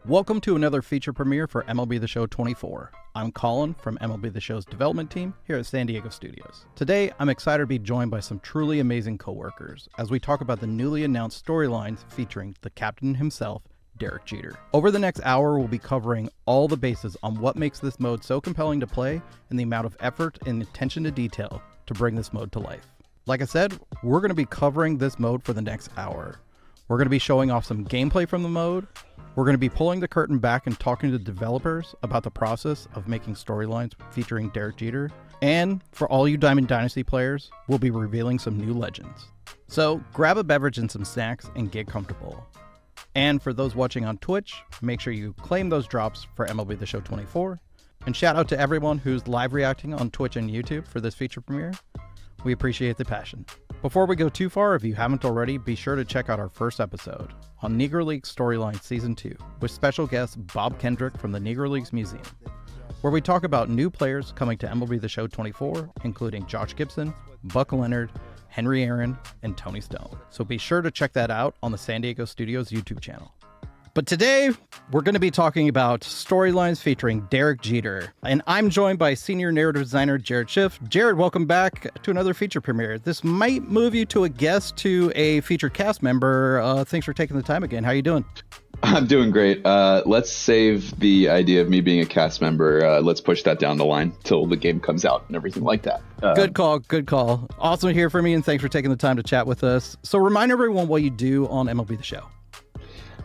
Welcome to another feature premiere for MLB The Show 24. I'm Colin from MLB The Show's development team here at San Diego Studios. Today, I'm excited to be joined by some truly amazing coworkers as we talk about the newly announced storylines featuring the captain himself, Derek Jeter. Over the next hour, we'll be covering all the bases on what makes this mode so compelling to play and the amount of effort and attention to detail to bring this mode to life. Like I said, we're going to be covering this mode for the next hour. We're going to be showing off some gameplay from the mode. We're going to be pulling the curtain back and talking to the developers about the process of making storylines featuring Derek Jeter. And for all you Diamond Dynasty players, we'll be revealing some new legends. So grab a beverage and some snacks and get comfortable. And for those watching on Twitch, make sure you claim those drops for MLB The Show 24. And shout out to everyone who's live reacting on Twitch and YouTube for this feature premiere. We appreciate the passion. Before we go too far, if you haven't already, be sure to check out our first episode on Negro Leagues Storyline Season 2 with special guest Bob Kendrick from the Negro Leagues Museum, where we talk about new players coming to MLB The Show 24, including Josh Gibson, Buck Leonard, Henry Aaron, and Tony Stone. So be sure to check that out on the San Diego Studios YouTube channel. But today, we're going to be talking about storylines featuring Derek Jeter. And I'm joined by senior narrative designer Jared Schiff. Jared, welcome back to another feature premiere. This might move you to a guest to a featured cast member. Thanks for taking the time again. How are you doing? I'm doing great. Let's save the idea of me being a cast member. Let's push that down the line till the game comes out and everything like that. Good call. Good call. Awesome to hear from you, and thanks for taking the time to chat with us. So remind everyone what you do on MLB The Show.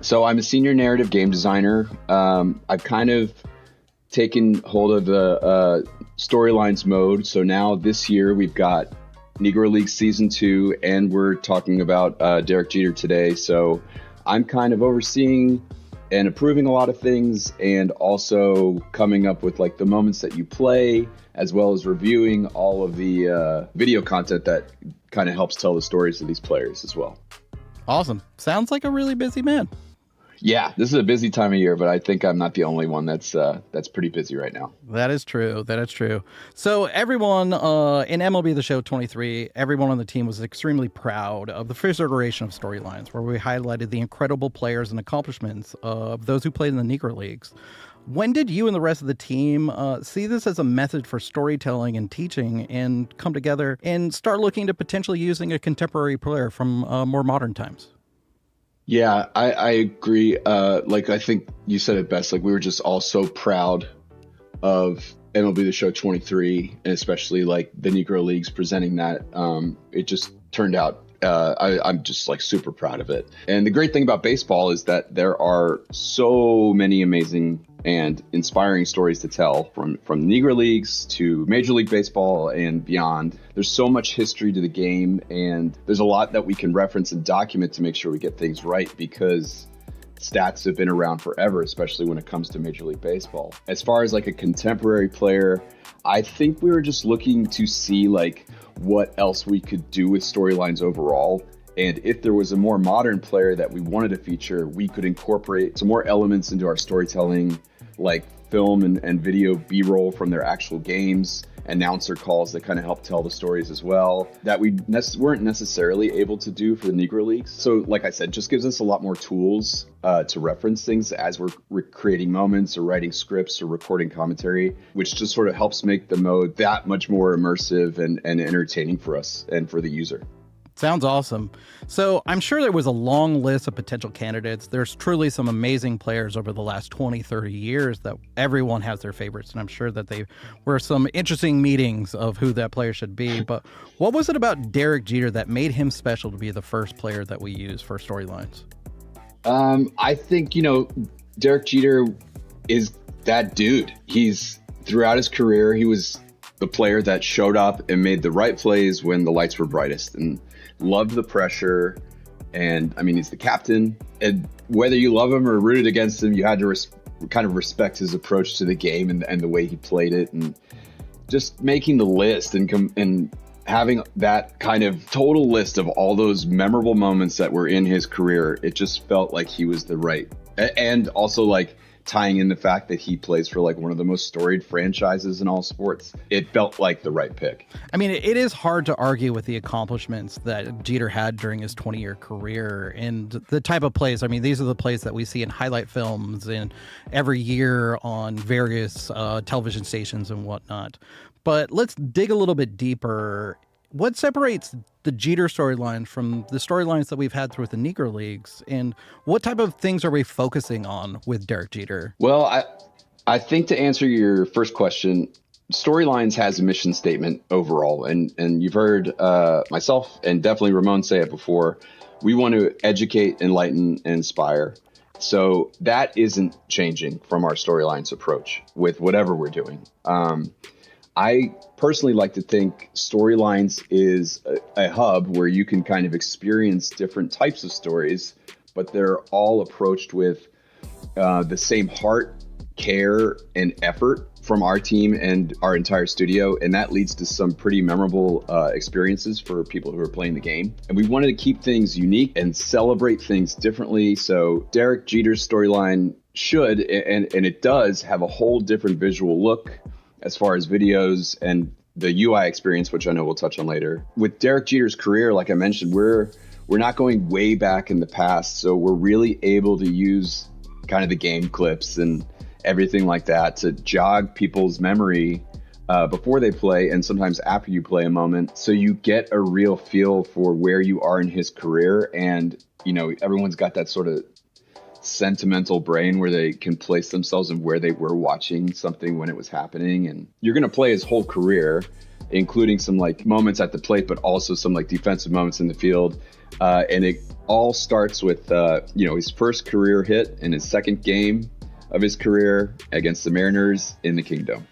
So I'm a senior narrative game designer. I've kind of taken hold of the storylines mode. So now this year we've got Negro League Season 2, and we're talking about Derek Jeter today. So I'm kind of overseeing and approving a lot of things, and also coming up with like the moments that you play, as well as reviewing all of the video content that kind of helps tell the stories of these players as well. Awesome. Sounds like a really busy man. Yeah, this is a busy time of year, but I think I'm not the only one that's pretty busy right now. That is true. That is true. So everyone in MLB The Show 23, everyone on the team was extremely proud of the first iteration of storylines, where we highlighted the incredible players and accomplishments of those who played in the Negro Leagues. When did you and the rest of the team see this as a method for storytelling and teaching, and come together and start looking to potentially using a contemporary player from more modern times? Yeah, I agree. I think you said it best. Like, we were just all so proud of MLB The Show 23, and especially like the Negro Leagues presenting that. It just turned out. I'm just like super proud of it. And the great thing about baseball is that there are so many amazing and inspiring stories to tell, from Negro Leagues to Major League Baseball and beyond. There's so much history to the game, and there's a lot that we can reference and document to make sure we get things right, because stats have been around forever, especially when it comes to Major League Baseball. As far as like a contemporary player, I think we were just looking to see like what else we could do with storylines overall. And if there was a more modern player that we wanted to feature, we could incorporate some more elements into our storytelling, like film and video B-roll from their actual games, announcer calls that kind of help tell the stories as well, that we weren't necessarily able to do for the Negro Leagues. So like I said, just gives us a lot more tools to reference things as we're creating moments or writing scripts or recording commentary, which just sort of helps make the mode that much more immersive and entertaining for us and for the user. Sounds awesome. So I'm sure there was a long list of potential candidates. There's truly some amazing players over the last 20, 30 years that everyone has their favorites. And I'm sure that they were some interesting meetings of who that player should be. But what was it about Derek Jeter that made him special to be the first player that we use for storylines? I think, Derek Jeter is that dude. Throughout his career, he was the player that showed up and made the right plays when the lights were brightest, and loved the pressure. And I mean, he's the captain, and whether you love him or rooted against him, you had to kind of respect his approach to the game and the way he played it, and just making the list and having that kind of total list of all those memorable moments that were in his career. It just felt like he was the right, and also like tying in the fact that he plays for like one of the most storied franchises in all sports, it felt like the right pick. I mean, it is hard to argue with the accomplishments that Jeter had during his 20-year career and the type of plays. I mean, these are the plays that we see in highlight films and every year on various television stations and whatnot. But let's dig a little bit deeper. What separates the Jeter storyline from the storylines that we've had through the Negro Leagues, and what type of things are we focusing on with Derek Jeter? Well, I think to answer your first question, Storylines has a mission statement overall, and you've heard myself and definitely Ramon say it before. We want to educate, enlighten, and inspire. So that isn't changing from our storylines approach with whatever we're doing. I personally like to think Storylines is a hub where you can kind of experience different types of stories, but they're all approached with the same heart, care, and effort from our team and our entire studio. And that leads to some pretty memorable experiences for people who are playing the game. And we wanted to keep things unique and celebrate things differently. So Derek Jeter's storyline should, and it does, have a whole different visual look as far as videos and the UI experience, which I know we'll touch on later. With Derek Jeter's career, like I mentioned, we're not going way back in the past. So we're really able to use kind of the game clips and everything like that to jog people's memory before they play and sometimes after you play a moment. So you get a real feel for where you are in his career. And, you know, everyone's got that sort of sentimental brain where they can place themselves in where they were watching something when it was happening. And you're going to play his whole career, including some like moments at the plate, but also some like defensive moments in the field. And it all starts with, his first career hit in his second game of his career against the Mariners in the Kingdome.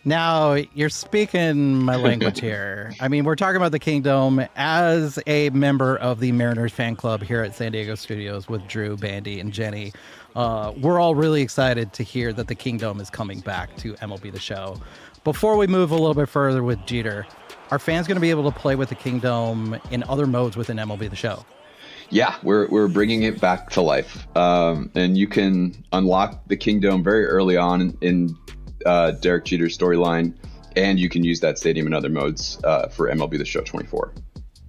Now, you're speaking my language here. I mean, we're talking about the Kingdome as a member of the Mariners fan club here at San Diego Studios with Drew, Bandy, and Jenny. We're all really excited to hear that the Kingdome is coming back to MLB The Show. Before we move a little bit further with Jeter, are fans going to be able to play with the Kingdome in other modes within MLB The Show? Yeah, we're bringing it back to life. And you can unlock the Kingdome very early on in Derek Jeter's storyline, and you can use that stadium in other modes for MLB The Show 24.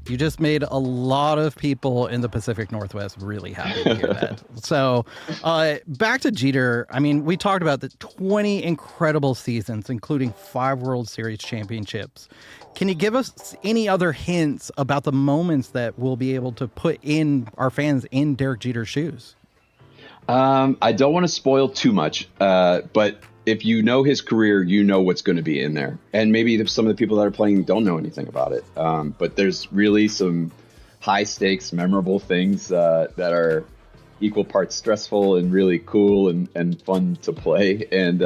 You just made a lot of people in the Pacific Northwest really happy to hear that. So back to Jeter. I mean, we talked about the 20 incredible seasons, including 5 World Series championships. Can you give us any other hints about the moments that we'll be able to put in our fans in Derek Jeter's shoes? I don't want to spoil too much, but if you know his career, you know what's going to be in there. And maybe some of the people that are playing don't know anything about it. But there's really some high stakes, memorable things that are equal parts stressful and really cool and fun to play. And,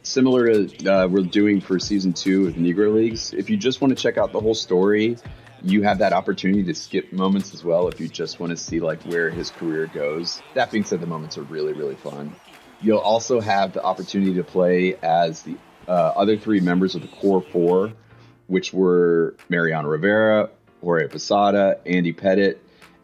similar to we're doing for season 2 of the Negro Leagues, if you just want to check out the whole story, you have that opportunity to skip moments as well if you just want to see like where his career goes. That being said, the moments are really, really fun. You'll also have the opportunity to play as the other 3 members of the core 4, which were Mariano Rivera, Jorge Posada, Andy Pettitte,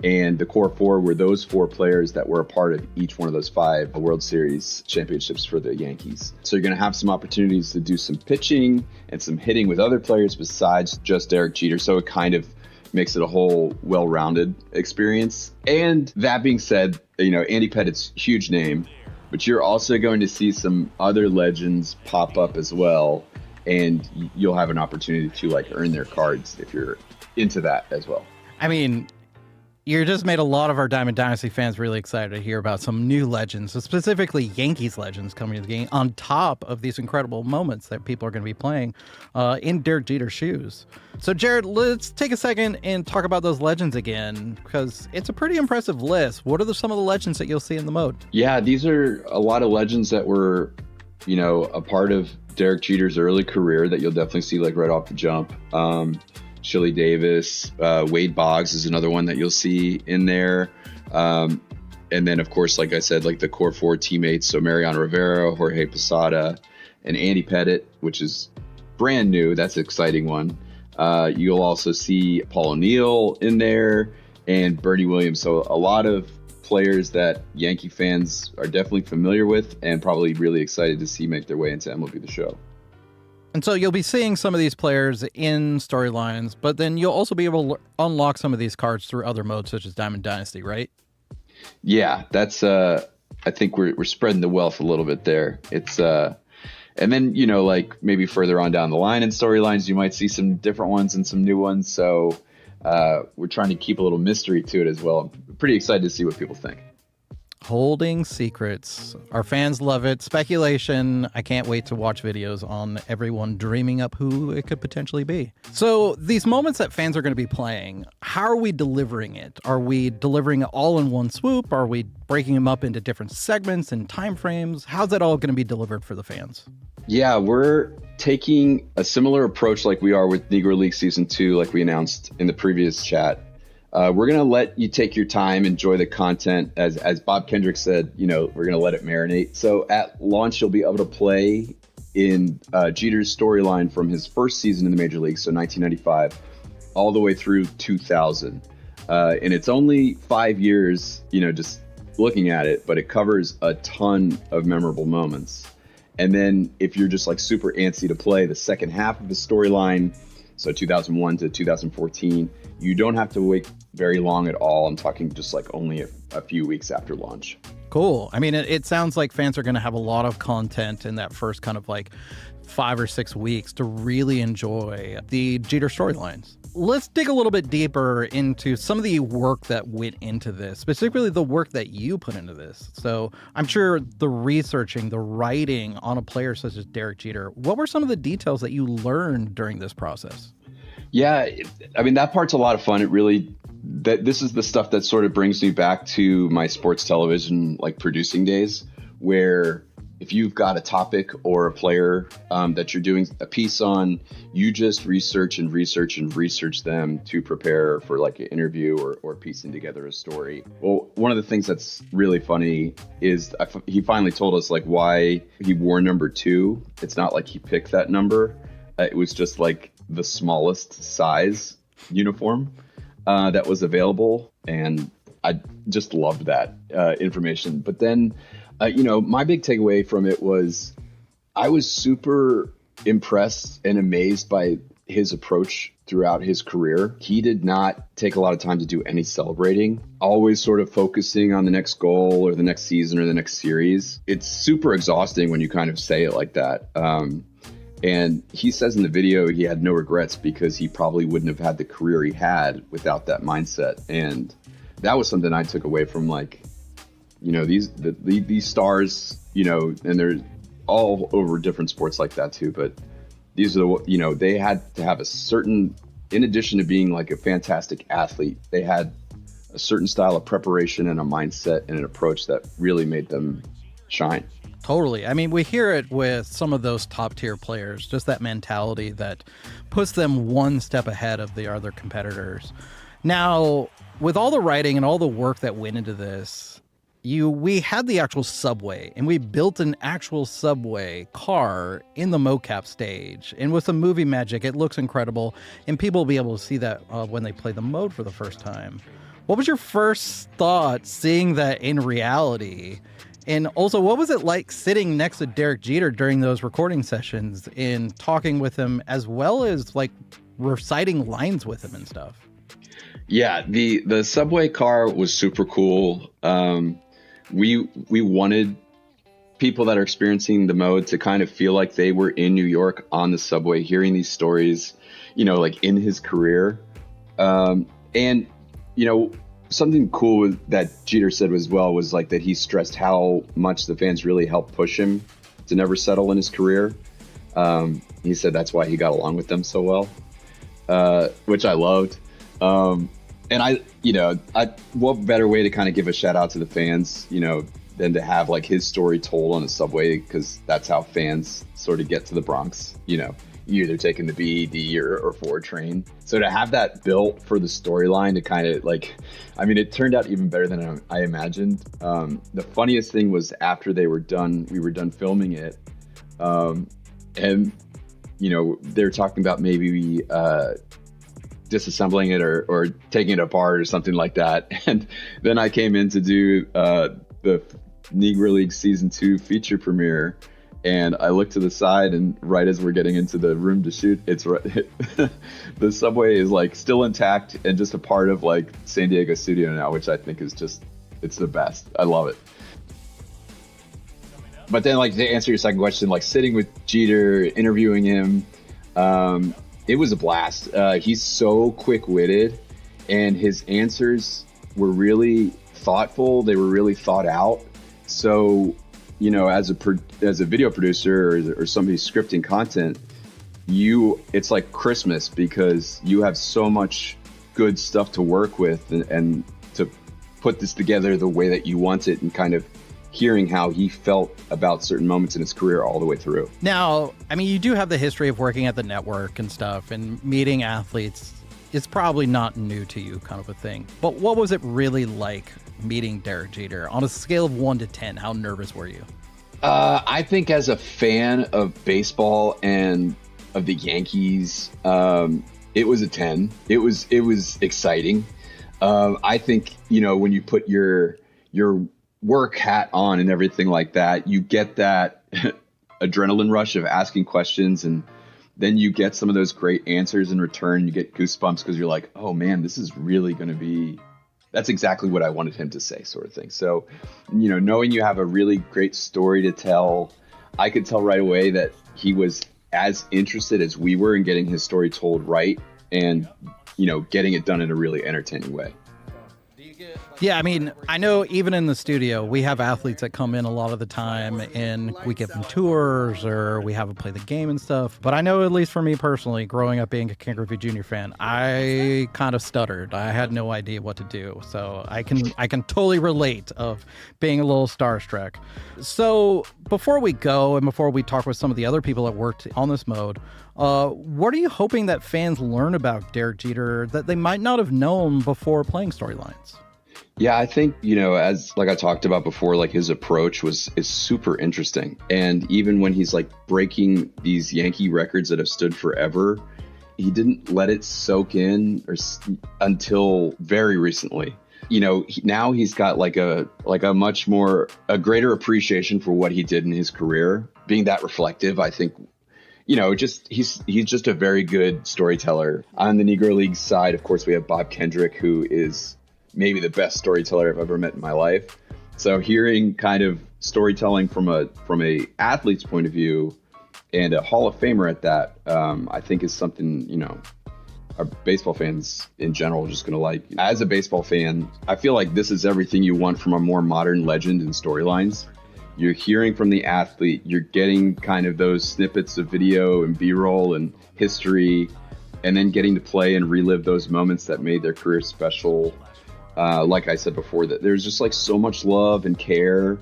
and the core 4 were those 4 players that were a part of each one of those 5 World Series championships for the Yankees. So you're going to have some opportunities to do some pitching and some hitting with other players besides just Derek Jeter. So it kind of makes it a whole well-rounded experience. And that being said, Andy Pettitte's huge name. But you're also going to see some other legends pop up as well, and you'll have an opportunity to like earn their cards if you're into that as well. I mean, you just made a lot of our Diamond Dynasty fans really excited to hear about some new legends, specifically Yankees legends coming to the game on top of these incredible moments that people are going to be playing in Derek Jeter's shoes. So, Jared, let's take a second and talk about those legends again, because it's a pretty impressive list. What are some of the legends that you'll see in the mode? Yeah, these are a lot of legends that were, a part of Derek Jeter's early career that you'll definitely see like right off the jump. Chili Davis, Wade Boggs is another one that you'll see in there. And then, of course, like I said, like the core 4 teammates. So Mariano Rivera, Jorge Posada, and Andy Pettitte, which is brand new. That's an exciting one. You'll also see Paul O'Neill in there and Bernie Williams. So a lot of players that Yankee fans are definitely familiar with and probably really excited to see make their way into MLB The Show. And so you'll be seeing some of these players in storylines, but then you'll also be able to unlock some of these cards through other modes such as Diamond Dynasty, right? Yeah, that's I think we're spreading the wealth a little bit there. It's and then, you know, like maybe further on down the line in storylines, you might see some different ones and some new ones. So we're trying to keep a little mystery to it as well. I'm pretty excited to see what people think. Holding secrets. Our fans love it. Speculation. I can't wait to watch videos on everyone dreaming up who it could potentially be. So these moments that fans are going to be playing, how are we delivering it? Are we delivering it all in one swoop? Are we breaking them up into different segments and time frames? How's that all going to be delivered for the fans? Yeah, we're taking a similar approach like we are with Negro League Season 2, like we announced in the previous chat. We're going to let you take your time, enjoy the content. As Bob Kendrick said, you know, we're going to let it marinate. So at launch, you'll be able to play in Jeter's storyline from his first season in the Major League, so 1995, all the way through 2000. And it's only 5 years, you know, just looking at it, but it covers a ton of memorable moments. And then if you're just like super antsy to play the second half of the storyline, so 2001 to 2014, you don't have to wait very long at all. I'm talking just like only a few weeks after launch. Cool. I mean, it sounds like fans are going to have a lot of content in that first kind of like 5 or 6 weeks to really enjoy the Jeter storylines. Let's dig a little bit deeper into some of the work that went into this, specifically the work that you put into this. So I'm sure the researching, the writing on a player such as Derek Jeter, what were some of the details that you learned during this process? Yeah, I mean, that part's a lot of fun. This is the stuff that sort of brings me back to my sports television, like producing days, where if you've got a topic or a player that you're doing a piece on, you just research them to prepare for like an interview or piecing together a story. Well, one of the things that's really funny is he finally told us like why he wore number 2. It's not like he picked that number. It was just like the smallest size uniform that was available. And I just loved that information. But then, you know, my big takeaway from it was I was super impressed and amazed by his approach throughout his career. He did not take a lot of time to do any celebrating, always sort of focusing on the next goal or the next season or the next series. It's super exhausting when you kind of say it like that. And he says in the video he had no regrets because he probably wouldn't have had the career he had without that mindset. And that was something I took away from, like, you know, these stars, you know, and they're all over different sports like that too. But these are the, you know, they had to have a certain, in addition to being like a fantastic athlete, they had a certain style of preparation and a mindset and an approach that really made them shine. Totally. I mean, we hear it with some of those top tier players, just that mentality that puts them one step ahead of the other competitors. Now, with all the writing and all the work that went into this, we had the actual subway, and we built an actual subway car in the mocap stage. And with some movie magic, it looks incredible, and people will be able to see that when they play the mode for the first time. What was your first thought seeing that in reality? And also, what was it like sitting next to Derek Jeter during those recording sessions and talking with him, as well as like reciting lines with him and stuff? Yeah, the subway car was super cool. We wanted people that are experiencing the mode to kind of feel like they were in New York on the subway, hearing these stories, you know, like in his career. And, you know, something cool that Jeter said was like that he stressed how much the fans really helped push him to never settle in his career. He said that's why he got along with them so well, which I loved. And what better way to kind of give a shout out to the fans, you know, than to have like his story told on the subway, because that's how fans sort of get to the Bronx. You know, you either taking the B, D, or 4 train. So to have that built for the storyline to kind of like, I mean, it turned out even better than I imagined. The funniest thing was after we were done filming it, and you know, they're talking about maybe disassembling it or taking it apart or something like that. And then I came in to do the Negro League Season 2 feature premiere, and I looked to the side, and right as we're getting into the room to shoot, it's right, the subway is like still intact and just a part of like San Diego studio now, which I think is just, it's the best. I love it. But then, like, to answer your second question, like sitting with Jeter, interviewing him, it was a blast. He's so quick-witted, and his answers were really thoughtful. They were really thought out. So, you know, as a video producer or somebody scripting content, it's like Christmas, because you have so much good stuff to work with and to put this together the way that you want it, and kind of hearing how he felt about certain moments in his career all the way through. Now, I mean, you do have the history of working at the network and stuff, and meeting athletes is probably not new to you, kind of a thing. But what was it really like meeting Derek Jeter? On a scale of 1 to 10, how nervous were you? I think as a fan of baseball and of the Yankees, it was a 10. It was exciting. I think, you know, when you put your work hat on and everything like that, you get that adrenaline rush of asking questions, and then you get some of those great answers in return. You get goosebumps because you're like, oh man, this is really going to be, that's exactly what I wanted him to say, sort of thing. So, you know, knowing you have a really great story to tell, I could tell right away that he was as interested as we were in getting his story told right, and, you know, getting it done in a really entertaining way. Yeah, I mean, I know even in the studio, we have athletes that come in a lot of the time, and we give them tours or we have them play the game and stuff. But I know, at least for me personally, growing up being a Ken Griffey Jr. fan, I kind of stuttered. I had no idea what to do. So I can totally relate of being a little starstruck. So before we go, and before we talk with some of the other people that worked on this mode, what are you hoping that fans learn about Derek Jeter that they might not have known before playing storylines? Yeah, I think, you know, as like I talked about before, like his approach is super interesting. And even when he's like breaking these Yankee records that have stood forever, he didn't let it soak in until very recently. You know, now he's got like a greater appreciation for what he did in his career. Being that reflective, I think, you know, he's just a very good storyteller. On the Negro League side, of course, we have Bob Kendrick, who is maybe the best storyteller I've ever met in my life. So hearing kind of storytelling from a athlete's point of view, and a Hall of Famer at that, I think is something, you know, our baseball fans in general are just going to like. As a baseball fan, I feel like this is everything you want from a more modern legend and storylines. You're hearing from the athlete, you're getting kind of those snippets of video and B-roll and history, and then getting to play and relive those moments that made their career special. Like I said before, that there's just like so much love and care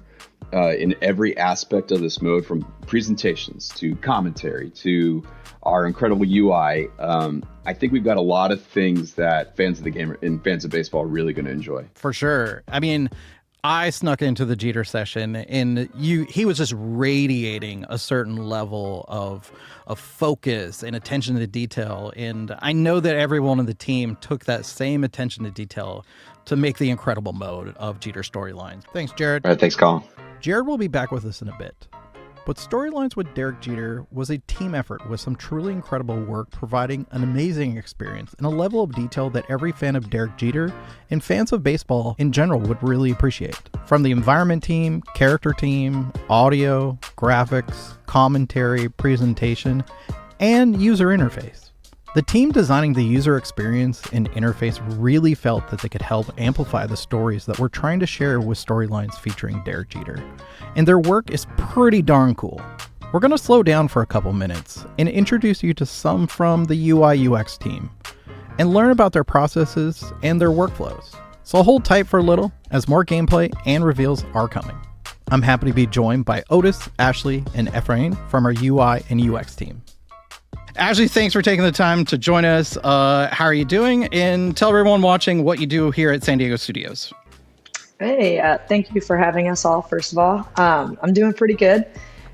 in every aspect of this mode, from presentations to commentary to our incredible UI. I think we've got a lot of things that fans of the game and fans of baseball are really going to enjoy. For sure. I mean, I snuck into the Jeter session, and he was just radiating a certain level of focus and attention to detail. And I know that everyone on the team took that same attention to detail to make the incredible mode of Jeter storylines. Thanks, Jared. All right, thanks, Colin. Jared will be back with us in a bit. But Storylines with Derek Jeter was a team effort with some truly incredible work, providing an amazing experience and a level of detail that every fan of Derek Jeter and fans of baseball in general would really appreciate. From the environment team, character team, audio, graphics, commentary, presentation, and user interface. The team designing the user experience and interface really felt that they could help amplify the stories that we're trying to share with storylines featuring Derek Jeter. And their work is pretty darn cool. We're going to slow down for a couple minutes and introduce you to some from the UI UX team and learn about their processes and their workflows. So hold tight for a little as more gameplay and reveals are coming. I'm happy to be joined by Otis, Ashley, and Ephraim from our UI and UX team. Ashley, thanks for taking the time to join us. How are you doing? And tell everyone watching what you do here at San Diego Studios. Hey, thank you for having us all, first of all. I'm doing pretty good.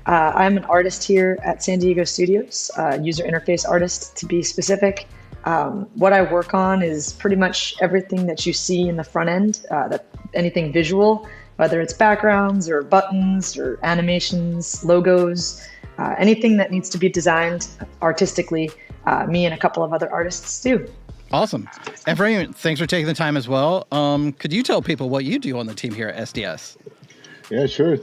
I'm an artist here at San Diego Studios, user interface artist to be specific. What I work on is pretty much everything that you see in the front end, that anything visual, whether it's backgrounds or buttons or animations, logos, anything that needs to be designed artistically, me and a couple of other artists do. Awesome. Ephraim, thanks for taking the time as well. Could you tell people what you do on the team here at SDS? Yeah, sure.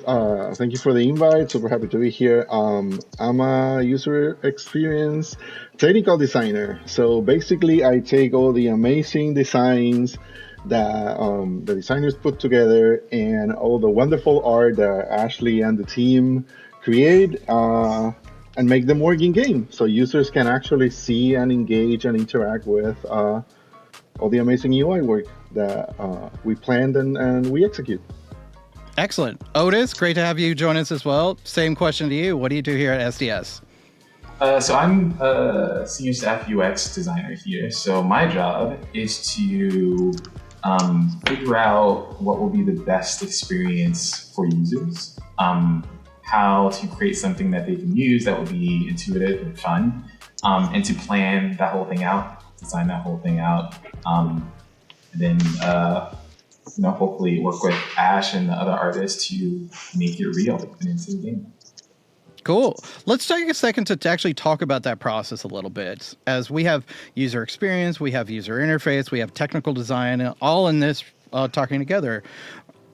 Thank you for the invite. Super happy to be here. I'm a user experience technical designer. So basically, I take all the amazing designs that the designers put together and all the wonderful art that Ashley and the team create and make them work in game. So users can actually see and engage and interact with all the amazing UI work that we planned and we execute. Excellent. Otis, great to have you join us as well. Same question to you. What do you do here at SDS? So I'm a senior staff UX designer here. So my job is to figure out what will be the best experience for users, how to create something that they can use that will be intuitive and fun, and to plan that whole thing out, design that whole thing out, and then hopefully work with Ash and the other artists to make it real and into the game. Cool. Let's take a second to actually talk about that process a little bit. As we have user experience, we have user interface, we have technical design, all in this talking together.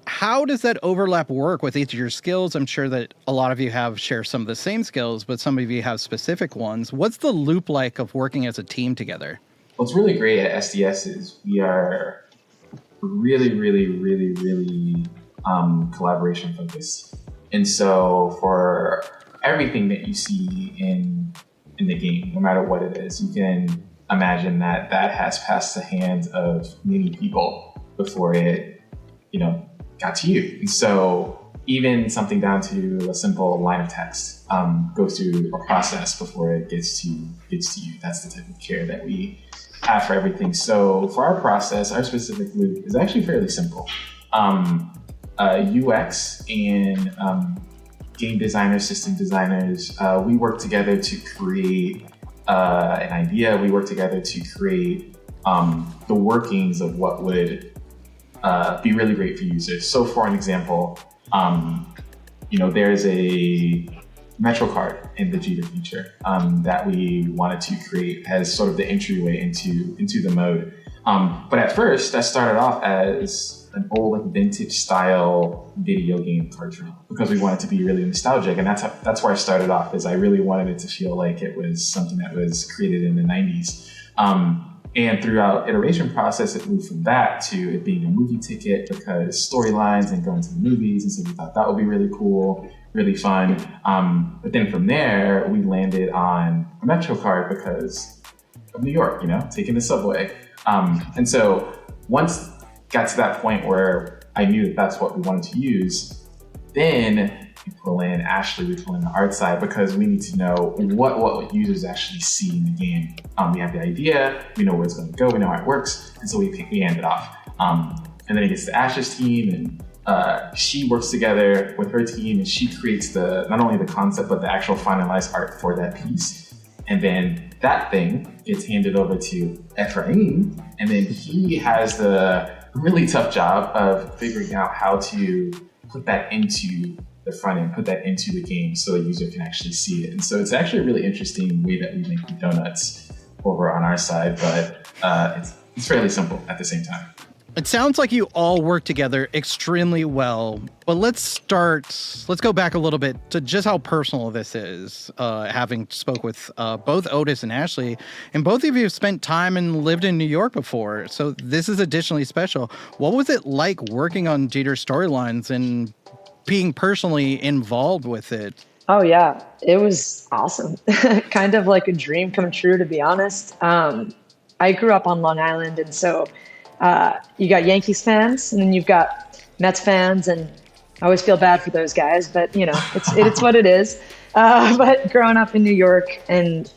How does that overlap work with each of your skills? I'm sure that a lot of you share some of the same skills, but some of you have specific ones. What's the loop like of working as a team together? What's really great at SDS is we are really collaboration focused. And so for everything that you see in the game, no matter what it is, you can imagine that has passed the hands of many people before it, got to you. And so even something down to a simple line of text goes through a process before it gets to you. That's the type of care that we have for everything. So for our process, our specific loop is actually fairly simple. UX and game designers, system designers, we work together to create an idea. We work together to create the workings of what would be really great for users. So for an example, there's a Metro card in the Jeter feature that we wanted to create as sort of the entryway into the mode. But at first, that started off as an old vintage style video game cartridge because we wanted to be really nostalgic, and that's where I started off. Is I really wanted it to feel like it was something that was created in the 90s. And throughout iteration process, it moved from that to it being a movie ticket because storylines and going to the movies, and so we thought that would be really cool, really fun. But then from there, we landed on a Metro card because of New York, taking the subway. And so once got to that point where I knew that that's what we wanted to use, then we pull in Ashley, we pull in the art side because we need to know what users actually see in the game. We have the idea, we know where it's going to go, we know how it works, and so we hand it off. And then it gets to Ash's team, and she works together with her team, and she creates not only the concept, but the actual finalized art for that piece. And then that thing gets handed over to Ephraim, and then he has the really tough job of figuring out how to put that into the front end, put that into the game so the user can actually see it. And so it's actually a really interesting way that we make the donuts over on our side, but it's fairly simple at the same time. It sounds like you all work together extremely well, but let's go back a little bit to just how personal this is, having spoke with both Otis and Ashley, and both of you have spent time and lived in New York before, so this is additionally special. What was it like working on Jeter's storylines and being personally involved with it? Oh yeah, it was awesome. Kind of like a dream come true, to be honest. I grew up on Long Island, and so you got Yankees fans, and then you've got Mets fans, and I always feel bad for those guys, but it's what it is. But growing up in New York, and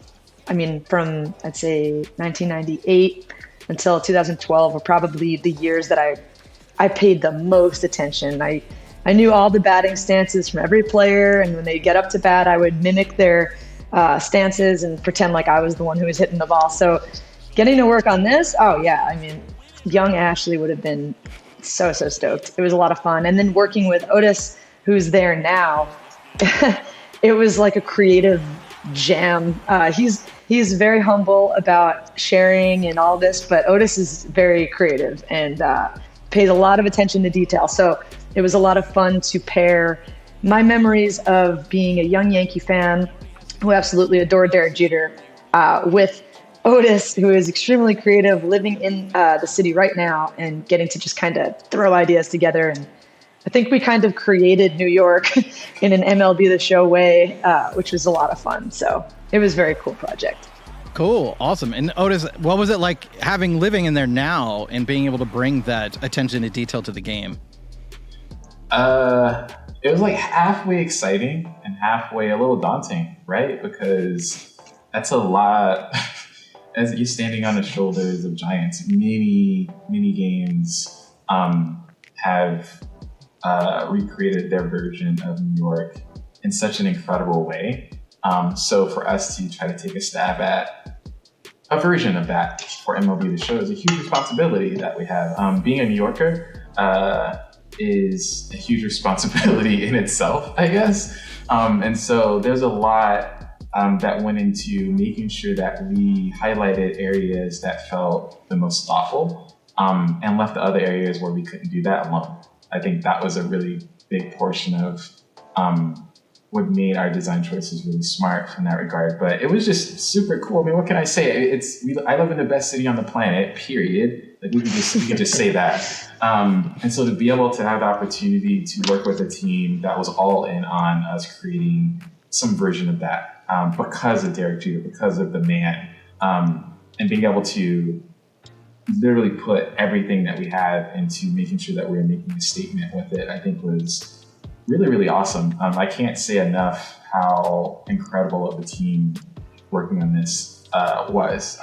I mean, from I'd say 1998 until 2012 were probably the years that I paid the most attention. I knew all the batting stances from every player, and when they get up to bat, I would mimic their stances and pretend like I was the one who was hitting the ball. So getting to work on this, oh yeah, I mean, young Ashley would have been so stoked. It was a lot of fun. And then working with Otis, who's there now, it was like a creative jam. He's very humble about sharing and all this, but Otis is very creative and pays a lot of attention to detail. So it was a lot of fun to pair my memories of being a young Yankee fan who absolutely adored Derek Jeter with Otis, who is extremely creative, living in the city right now and getting to just kind of throw ideas together. And I think we kind of created New York in an MLB The Show way, which was a lot of fun. So it was a very cool project. Cool. Awesome. And Otis, what was it like living in there now and being able to bring that attention to detail to the game? It was like halfway exciting and halfway a little daunting, right? Because that's a lot. As you're standing on the shoulders of giants, many games have recreated their version of New York in such an incredible way. So for us to try to take a stab at a version of that for MLB The Show is a huge responsibility that we have. Being a New Yorker is a huge responsibility in itself, I guess. And so there's a lot that went into making sure that we highlighted areas that felt the most thoughtful and left the other areas where we couldn't do that alone. I think that was a really big portion of what made our design choices really smart from that regard. But it was just super cool. I mean, what can I say? I live in the best city on the planet, period. Like we could just say that. And so to be able to have the opportunity to work with a team that was all in on us creating some version of that because of Derek Jeter, because of the man, and being able to literally put everything that we have into making sure that we were making a statement with it, I think was really, really awesome. I can't say enough how incredible of a team working on this was.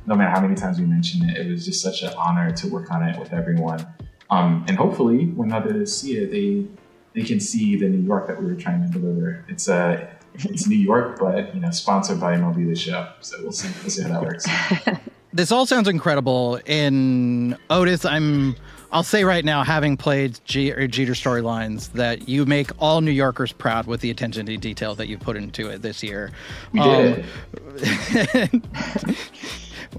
No matter how many times we mentioned it, it was just such an honor to work on it with everyone. And hopefully when others see it, they can see the New York that we were trying to deliver. It's New York, but sponsored by MLB The Show. So we'll see how that works. This all sounds incredible. And Otis, I'll say right now, having played Jeter storylines, that you make all New Yorkers proud with the attention to detail that you put into it this year. We did.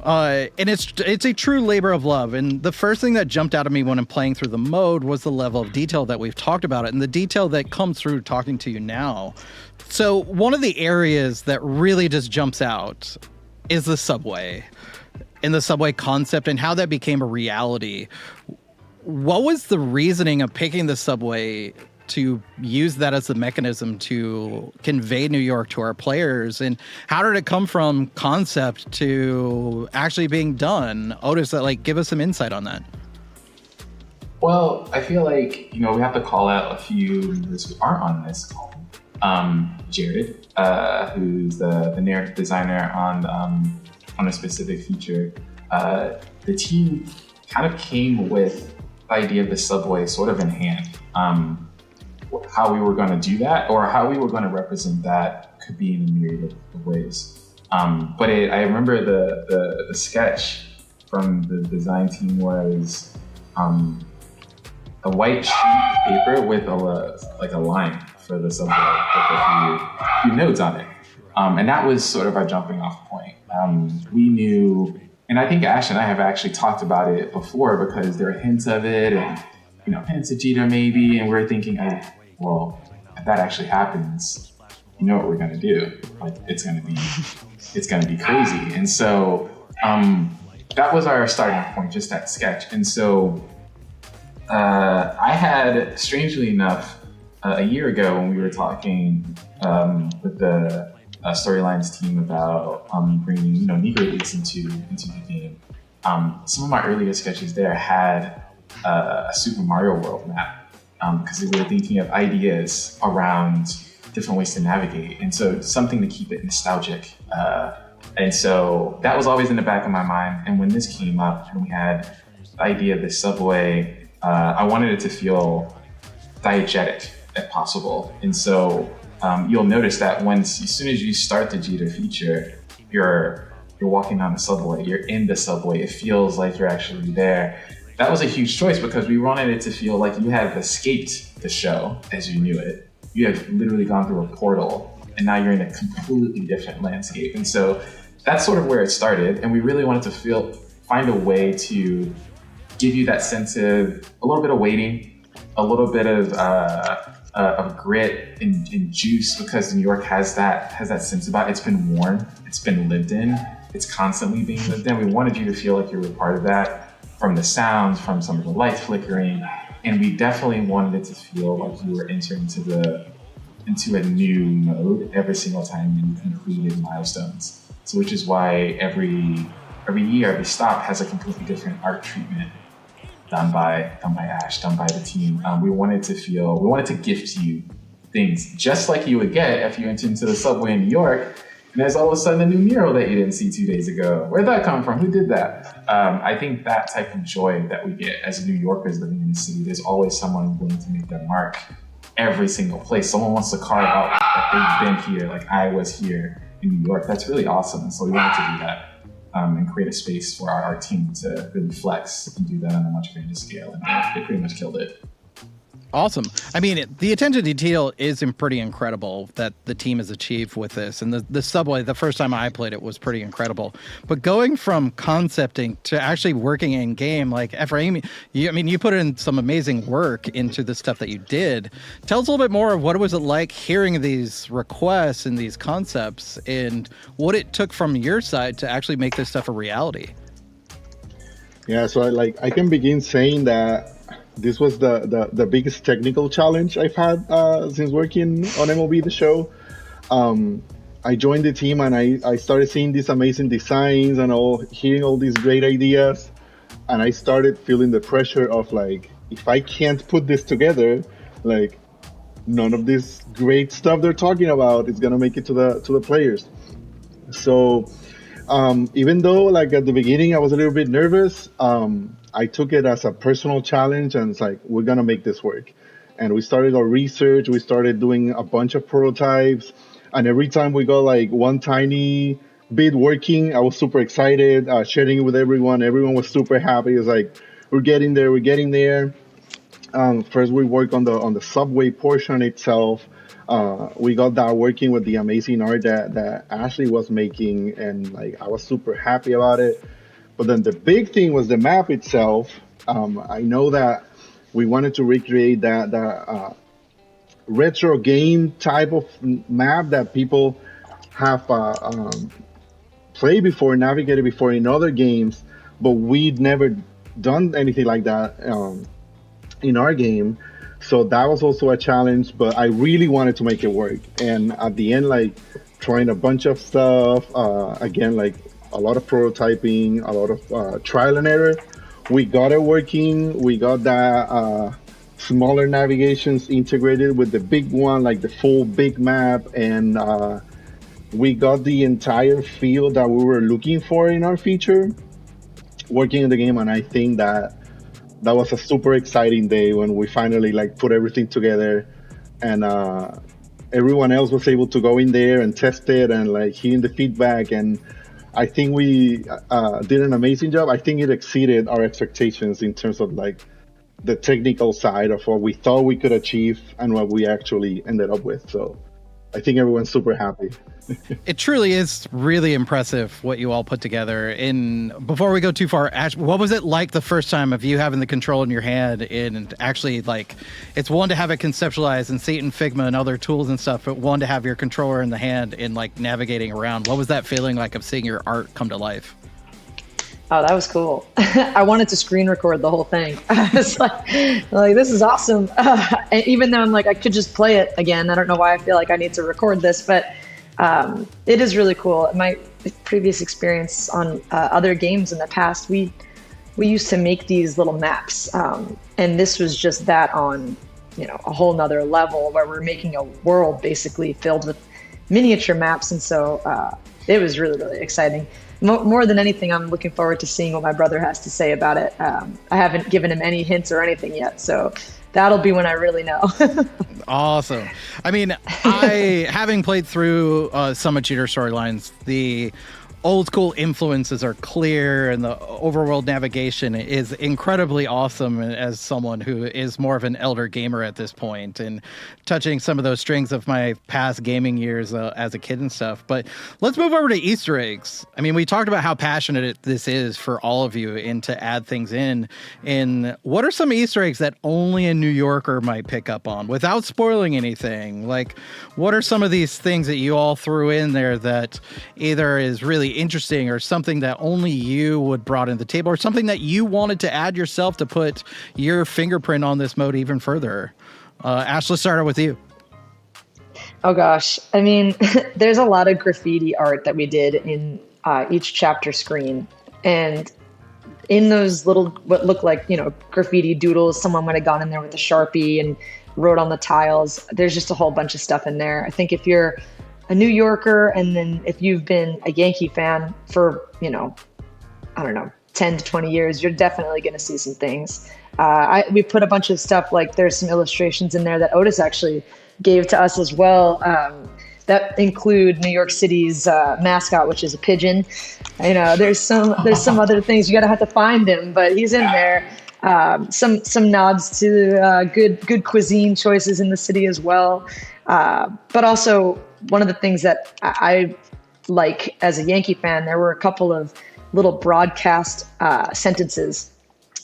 And it's a true labor of love. And the first thing that jumped out at me when I'm playing through the mode was the level of detail that we've talked about it and the detail that comes through talking to you now. So one of the areas that really just jumps out is the subway and the subway concept and how that became a reality. What was the reasoning of picking the subway to use that as a mechanism to convey New York to our players? And how did it come from concept to actually being done? Otis, give us some insight on that. Well, I feel like, we have to call out a few members who aren't on this call. Jared, who's the narrative designer on a specific feature. The team kind of came with the idea of the subway sort of in hand. How we were going to do that or how we were going to represent that could be in a myriad of ways. But I remember the sketch from the design team was a white sheet of paper with a line for the subway with a few notes on it. And that was sort of our jumping off point. We knew, and I think Ash and I have actually talked about it before because there are hints of it and, hints of Jeter maybe. And we're thinking, well, if that actually happens, you know what we're going to do. It's going to be crazy. And so that was our starting point, just that sketch. And so I had, strangely enough, a year ago when we were talking with the storylines team about bringing Negro Leagues into the game, some of my earlier sketches there had a Super Mario World map because we were thinking of ideas around different ways to navigate, and so something to keep it nostalgic. And so that was always in the back of my mind. And when this came up, when we had the idea of the subway, I wanted it to feel diegetic if possible. And so you'll notice that as soon as you start the Jeter feature, you're You're walking down the subway. You're in the subway. It feels like you're actually there. That was a huge choice because we wanted it to feel like you had escaped the show as you knew it. You had literally gone through a portal, and now you're in a completely different landscape. And so that's sort of where it started. And we really wanted to find a way to give you that sense of a little bit of waiting, a little bit of grit and juice, because New York has that sense about it. It's been worn, it's been lived in, it's constantly being lived in. We wanted you to feel like you were part of that, from the sounds, from some of the lights flickering, and we definitely wanted it to feel like you were entering into a new mode every single time you completed milestones. So, which is why every year, every stop has a completely different art treatment done by Ash, done by the team. We wanted to gift you things just like you would get if you entered into the subway in New York, and there's all of a sudden a new mural that you didn't see 2 days ago. Where'd that come from? Who did that? I think that type of joy that we get as New Yorkers living in the city, there's always someone willing to make their mark every single place. Someone wants to carve out that they've been here, like I was here in New York. That's really awesome. And so we wanted to do that and create a space for our team to really flex and do that on a much grander scale. And they pretty much killed it. Awesome. I mean, the attention to detail is pretty incredible that the team has achieved with this. And the subway, the first time I played it, was pretty incredible. But going from concepting to actually working in game, like Ephraim, you put in some amazing work into the stuff that you did. Tell us a little bit more of what was it like hearing these requests and these concepts, and what it took from your side to actually make this stuff a reality. Yeah, so I can begin saying that this was the biggest technical challenge I've had since working on MLB The Show. I joined the team and I started seeing these amazing designs and hearing all these great ideas. And I started feeling the pressure of like, if I can't put this together, like none of this great stuff they're talking about is gonna make it to the players. So even though like at the beginning I was a little bit nervous, I took it as a personal challenge and it's like, we're going to make this work. And we started our research. We started doing a bunch of prototypes. And every time we got like one tiny bit working, I was super excited, sharing it with everyone. Everyone was super happy. It's like, we're getting there. First, we worked on the subway portion itself. We got that working with the amazing art that Ashley was making. And like, I was super happy about it. But then the big thing was the map itself. I know that we wanted to recreate that retro game type of map that people have played before, navigated before in other games, but we'd never done anything like that in our game. So that was also a challenge, but I really wanted to make it work. And at the end, like trying a bunch of stuff, again, like a lot of prototyping, a lot of trial and error. We got it working. We got that smaller navigations integrated with the big one, like the full big map. And we got the entire feel that we were looking for in our feature working in the game. And I think that was a super exciting day when we finally like put everything together, and everyone else was able to go in there and test it and like hearing the feedback. And I think we did an amazing job. I think it exceeded our expectations in terms of like the technical side of what we thought we could achieve and what we actually ended up with. So I think everyone's super happy. It truly is really impressive what you all put together. And before we go too far, Ash, what was it like the first time of you having the control in your hand and actually like, it's one to have it conceptualized and see it in Figma and other tools and stuff, but one to have your controller in the hand and like navigating around. What was that feeling like of seeing your art come to life? Oh, that was cool. I wanted to screen record the whole thing. I was like this is awesome. And even though I'm like, I could just play it again. I don't know why I feel like I need to record this, but it is really cool. My previous experience on other games in the past, we used to make these little maps. And this was just that on, a whole nother level where we're making a world basically filled with miniature maps. And so it was really, really exciting. More than anything, I'm looking forward to seeing what my brother has to say about it. I haven't given him any hints or anything yet, so that'll be when I really know. Awesome. I mean, having played through Summit Cheater storylines, the old school influences are clear and the overworld navigation is incredibly awesome as someone who is more of an elder gamer at this point and touching some of those strings of my past gaming years as a kid and stuff. But let's move over to Easter eggs. I mean, we talked about how passionate this is for all of you and to add things in. And what are some Easter eggs that only a New Yorker might pick up on without spoiling anything? Like, what are some of these things that you all threw in there that either is really interesting or something that only you would brought in the table or something that you wanted to add yourself to put your fingerprint on this mode even further? Ash, let's start out with you. Oh gosh. I mean, there's a lot of graffiti art that we did in each chapter screen. And in those little, what looked like, graffiti doodles, someone might have gone in there with a Sharpie and wrote on the tiles. There's just a whole bunch of stuff in there. I think if you're a New Yorker, and then if you've been a Yankee fan for, 10 to 20 years, you're definitely going to see some things. We put a bunch of stuff, like there's some illustrations in there that Otis actually gave to us as well, that include New York City's mascot, which is a pigeon. There's some other things. You got to have to find him, but he's in there. Some nods to good cuisine choices in the city as well. But also, one of the things that I like as a Yankee fan, there were a couple of little broadcast sentences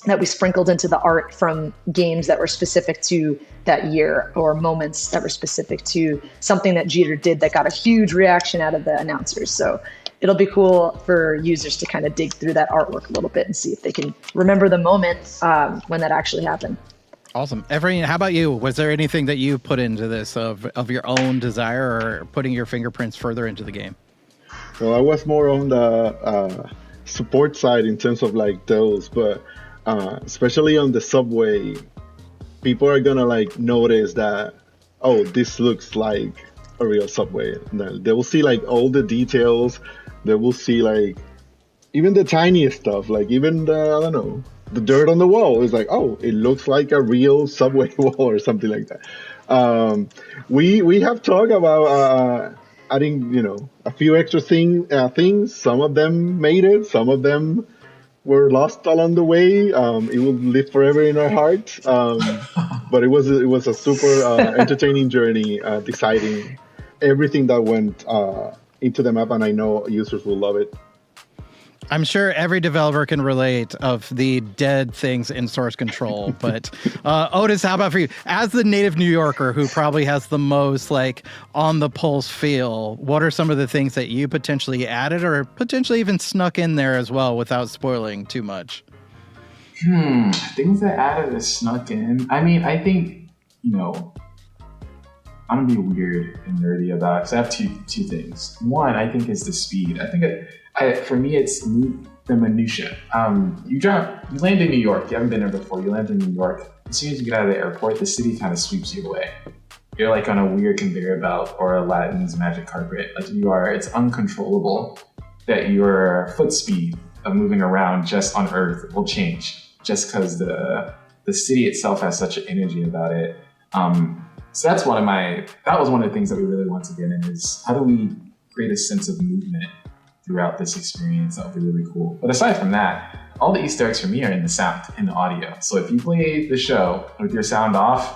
that we sprinkled into the art from games that were specific to that year, or moments that were specific to something that Jeter did that got a huge reaction out of the announcers. So it'll be cool for users to kind of dig through that artwork a little bit and see if they can remember the moment when that actually happened. Awesome. Everett, how about you? Was there anything that you put into this of your own desire or putting your fingerprints further into the game? Well, I was more on the support side in terms of like those, but especially on the subway, people are gonna like notice that, oh, this looks like a real subway. They will see like all the details. They will see like even the tiniest stuff, like even the dirt on the wall is like, oh, it looks like a real subway wall or something like that. We have talked about adding, a few extra things. Some of them made it. Some of them were lost along the way. It will live forever in our heart. But it was a super entertaining journey, deciding everything that went into the map, and I know users will love it. I'm sure every developer can relate of the dead things in source control, but Otis, how about for you? As the native New Yorker who probably has the most like on the pulse feel, what are some of the things that you potentially added or potentially even snuck in there as well without spoiling too much? Things that added or snuck in. I mean, I think, I'm gonna be weird and nerdy about it because I have two things. One, I think, is the speed. I think for me, it's the minutia. You land in New York. You haven't been there before. You land in New York. As soon as you get out of the airport, the city kind of sweeps you away. You're like on a weird conveyor belt or Aladdin's magic carpet. Like it's uncontrollable that your foot speed of moving around just on Earth will change just because the city itself has such an energy about it. So that was one of the things that we really want to get in is how do we create a sense of movement throughout this experience? That would be really cool. But aside from that, all the Easter eggs for me are in the sound, in the audio. So if you play the show with your sound off,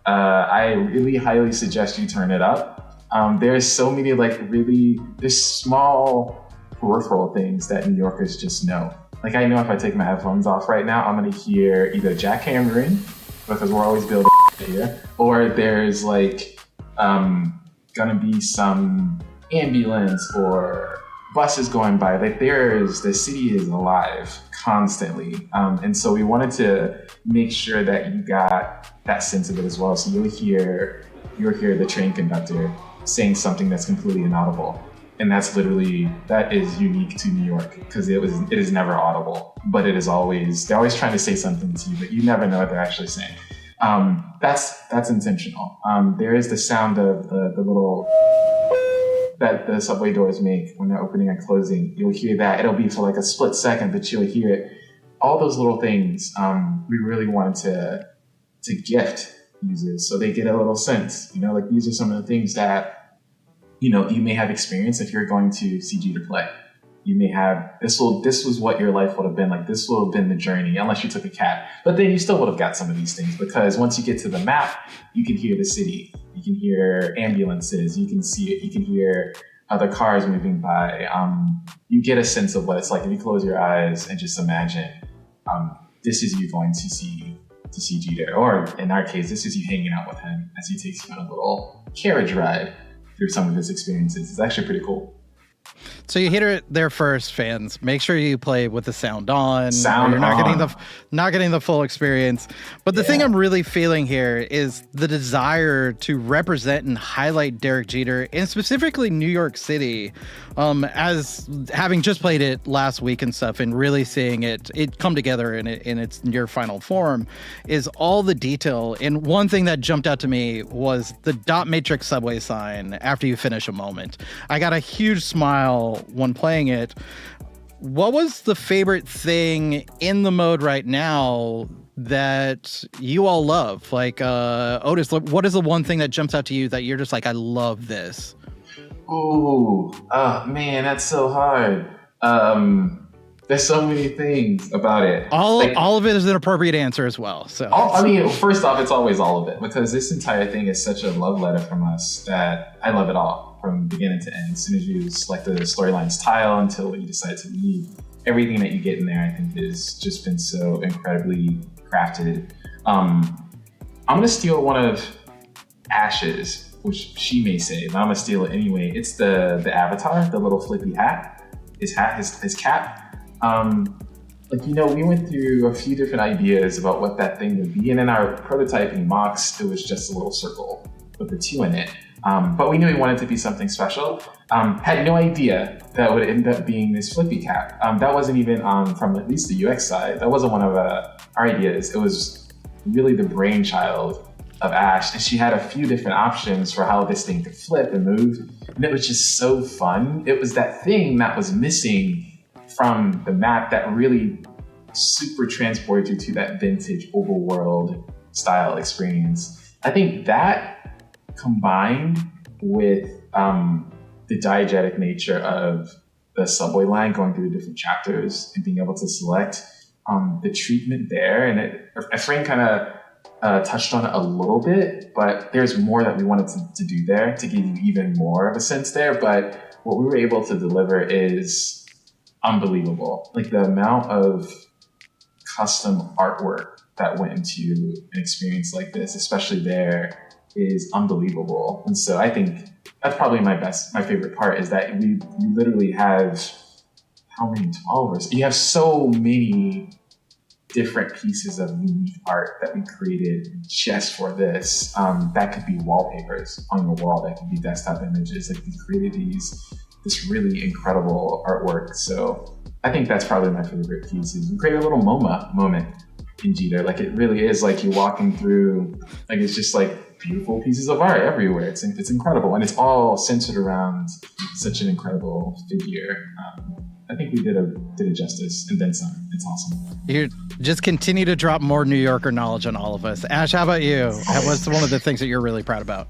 I really highly suggest you turn it up. There's so many there's small peripheral things that New Yorkers just know. Like I know if I take my headphones off right now, I'm gonna hear either jackhammering, because we're always building here, or there's gonna be some ambulance or buses going by. The city is alive constantly, and so we wanted to make sure that you got that sense of it as well. So you'll hear the train conductor saying something that's completely inaudible, and that is unique to New York because it is never audible, but they're always trying to say something to you, but you never know what they're actually saying. That's intentional. There is the sound of the little that the subway doors make when they're opening and closing. You'll hear that. It'll be for like a split second, but you'll hear it. All those little things, we really wanted to gift users so they get a little sense. These are some of the things that you may have experienced if you're going to see Jeter play. you may have, this was what your life would have been like. This would have been the journey, unless you took a cab. But then you still would have got some of these things, because once you get to the map, you can hear the city. You can hear ambulances. You can see it. You can hear other cars moving by. You get a sense of what it's like if you close your eyes and just imagine, this is you going to see Jeter, or in our case, this is you hanging out with him as he takes you on a little carriage ride through some of his experiences. It's actually pretty cool. So you hear it there first, fans. Make sure you play with the sound on. You're not getting the full experience. But the thing I'm really feeling here is the desire to represent and highlight Derek Jeter, and specifically New York City, as having just played it last week and stuff, and really seeing it come together in its near final form, is all the detail. And one thing that jumped out to me was the dot matrix subway sign after you finish a moment. I got a huge smile when playing it. What was the favorite thing in the mode right now that you all love? Like, Otis, what is the one thing that jumps out to you that you're just like, I love this? Oh man, that's so hard. There's so many things about it. All of it is an appropriate answer as well. So first off, it's always all of it, because this entire thing is such a love letter from us that I love it all from beginning to end. As soon as you select the storyline's tile until you decide to leave, everything that you get in there, I think, has just been so incredibly crafted. I'm gonna steal one of Ash's, which she may say, but I'm gonna steal it anyway. It's the avatar, the little flippy hat, his cap. We went through a few different ideas about what that thing would be, and in our prototyping mocks, it was just a little circle with the 2 in it. But we knew we wanted to be something special. Had no idea that would end up being this flippy cap. That wasn't even from at least the UX side. That wasn't one of our ideas. It was really the brainchild of Ash, and she had a few different options for how this thing could flip and move, and it was just so fun. It was that thing that was missing from the map that really super transported you to that vintage overworld style experience. I think that, combined with the diegetic nature of the subway line going through the different chapters and being able to select the treatment there, and Efrain kind of touched on it a little bit, but there's more that we wanted to do there to give you even more of a sense there. But what we were able to deliver is unbelievable. Like, the amount of custom artwork that went into an experience like this, especially there, is unbelievable. And so I think that's probably my favorite part, is that we literally have, how many 12ers? You have so many different pieces of unique art that we created just for this. That could be wallpapers on your wall, that could be desktop images. Like, we created this really incredible artwork. So I think that's probably my favorite piece, is we create a little MoMA moment in Jeter. Like, it really is like you're walking through, like, it's just like beautiful pieces of art everywhere. It's incredible, and it's all centered around such an incredible figure. I think we did a justice, and then some. It's awesome. You just continue to drop more New Yorker knowledge on all of us. Ash, how about you? What's one of the things that you're really proud about?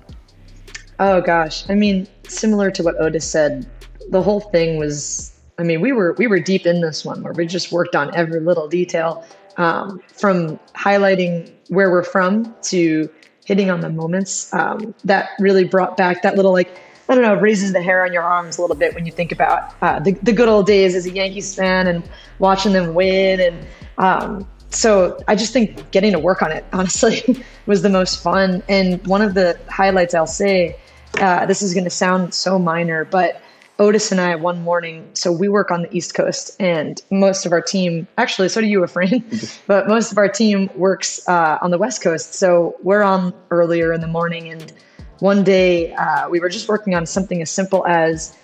Oh gosh, I mean, similar to what Otis said, the whole thing was, I mean, we were deep in this one, where we just worked on every little detail, from highlighting where we're from to hitting on the moments that really brought back that little, like, I don't know, raises the hair on your arms a little bit when you think about the good old days as a Yankees fan and watching them win. And so I just think getting to work on it, honestly, was the most fun. And one of the highlights, I'll say, this is going to sound so minor, but Otis and I, one morning, so we work on the East Coast, and most of our team, actually, so do you, Efrain, but most of our team works on the West Coast. So we're on earlier in the morning, and one day we were just working on something as simple as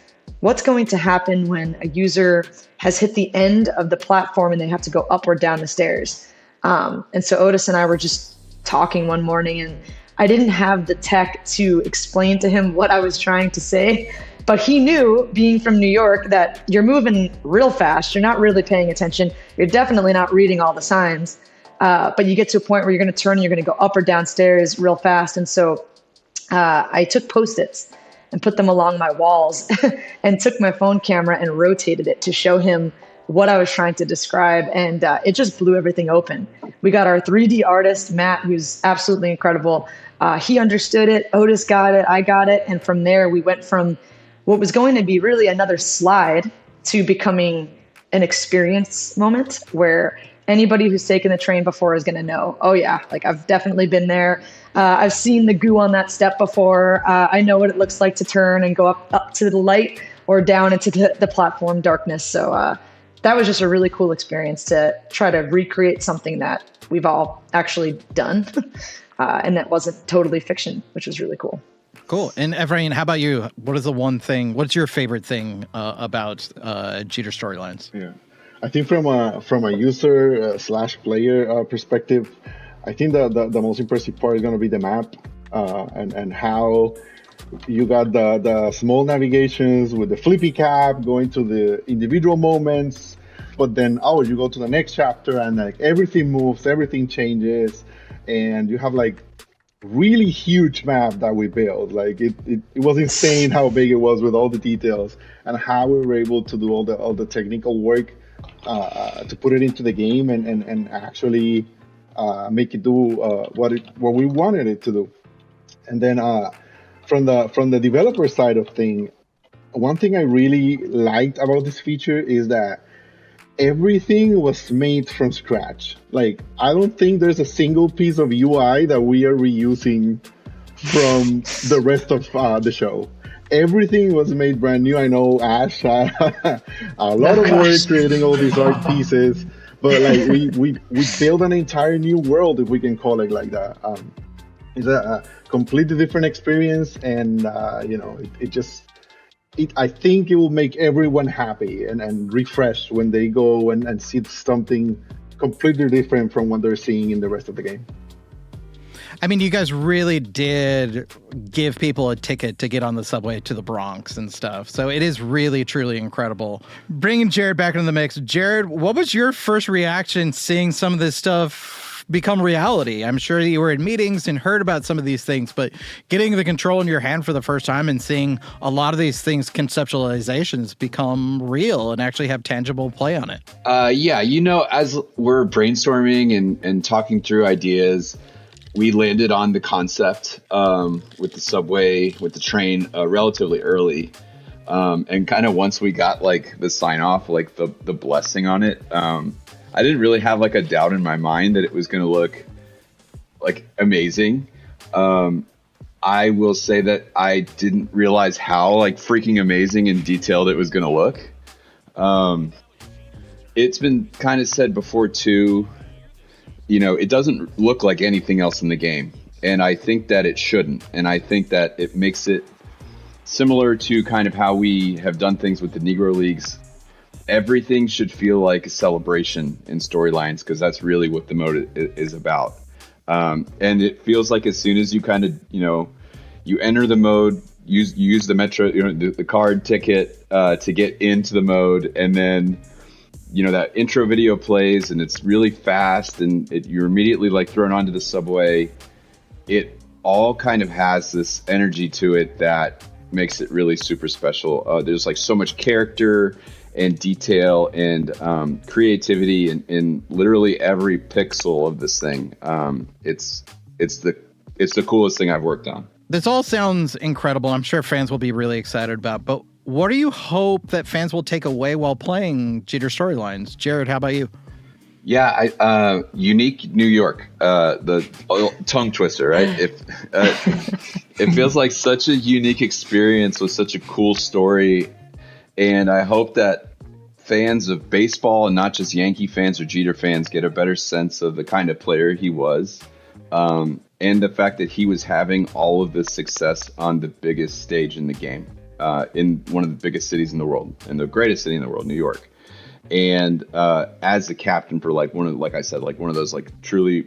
what's going to happen when a user has hit the end of the platform and they have to go up or down the stairs. And so Otis and I were just talking one morning, and I didn't have the tech to explain to him what I was trying to say. But he knew, being from New York, that you're moving real fast. You're not really paying attention. You're definitely not reading all the signs. But you get to a point where you're going to turn and you're going to go up or downstairs real fast. And so I took Post-its and put them along my walls and took my phone camera and rotated it to show him what I was trying to describe. And it just blew everything open. We got our 3D artist, Matt, who's absolutely incredible. He understood it. Otis got it. I got it. And from there, we went from what was going to be really another slide to becoming an experience moment where anybody who's taken the train before is going to know, oh yeah, like I've definitely been there. I've seen the goo on that step before. I know what it looks like to turn and go up to the light or down into the platform darkness. So that was just a really cool experience to try to recreate something that we've all actually done and that wasn't totally fiction, which was really cool. Cool. And Ephraim, how about you? What is the one thing, what's your favorite thing about Jeter Storylines? Yeah, I think from a user slash player perspective, I think the most impressive part is going to be the map and how you got the small navigations with the flippy cap going to the individual moments, but then you go to the next chapter and like everything moves, everything changes, and you have like really huge map that we built. Like it was insane how big it was with all the details and how we were able to do all the technical work to put it into the game and actually make it do what we wanted it to do. And then from the developer side of things, one thing I really liked about this feature is that everything was made from scratch. Like, I don't think there's a single piece of UI that we are reusing from the rest of the show. Everything was made brand new. I know Ash had a lot of work creating all these art pieces, but like we built an entire new world, if we can call it like that. It's a completely different experience, and I think it will make everyone happy and refreshed when they go and see something completely different from what they're seeing in the rest of the game. I mean, you guys really did give people a ticket to get on the subway to the Bronx and stuff. So it is really, truly incredible. Bringing Jared back into the mix. Jared, what was your first reaction seeing some of this stuff become reality? I'm sure you were in meetings and heard about some of these things, but getting the control in your hand for the first time and seeing a lot of these things, conceptualizations, become real and actually have tangible play on it. Yeah, as we're brainstorming and talking through ideas, we landed on the concept with the subway, with the train relatively early. And kind of once we got like the sign off, like the blessing on it, I didn't really have like a doubt in my mind that it was going to look like amazing. I will say that I didn't realize how like freaking amazing and detailed it was going to look. It's been kind of said before too, it doesn't look like anything else in the game. And I think that it shouldn't. And I think that it makes it similar to kind of how we have done things with the Negro Leagues. Everything should feel like a celebration in storylines, because that's really what the mode is about. And it feels like as soon as you kind of, you enter the mode, use the Metro, the card ticket to get into the mode, and then that intro video plays and it's really fast and you're immediately like thrown onto the subway. It all kind of has this energy to it that makes it really super special. There's like so much character and detail and creativity in literally every pixel of this thing. It's the coolest thing I've worked on. This all sounds incredible. I'm sure fans will be really excited about, but what do you hope that fans will take away while playing Jeter Storylines? Jared, how about you? Yeah, unique New York, the tongue twister, right? It feels like such a unique experience with such a cool story. And I hope that fans of baseball, and not just Yankee fans or Jeter fans, get a better sense of the kind of player he was. And the fact that he was having all of this success on the biggest stage in the game. In one of the biggest cities in the world, and the greatest city in the world, New York. And as the captain for like one of those like truly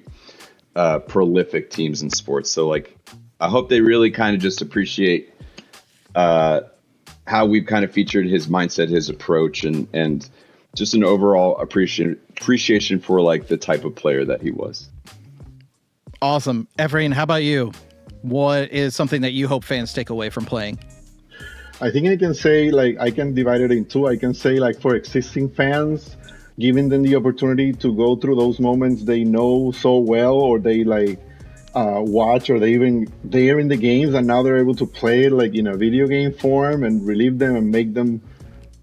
prolific teams in sports. So like, I hope they really kind of just appreciate how we've kind of featured his mindset, his approach, and just an overall appreciation for like the type of player that he was. Awesome. Ephraim, how about you? What is something that you hope fans take away from playing? I think I can say, like, I can divide it in two. I can say, like, for existing fans, giving them the opportunity to go through those moments they know so well, or they like watch, or they're in the games and now they're able to play it like in a video game form and relive them and make them,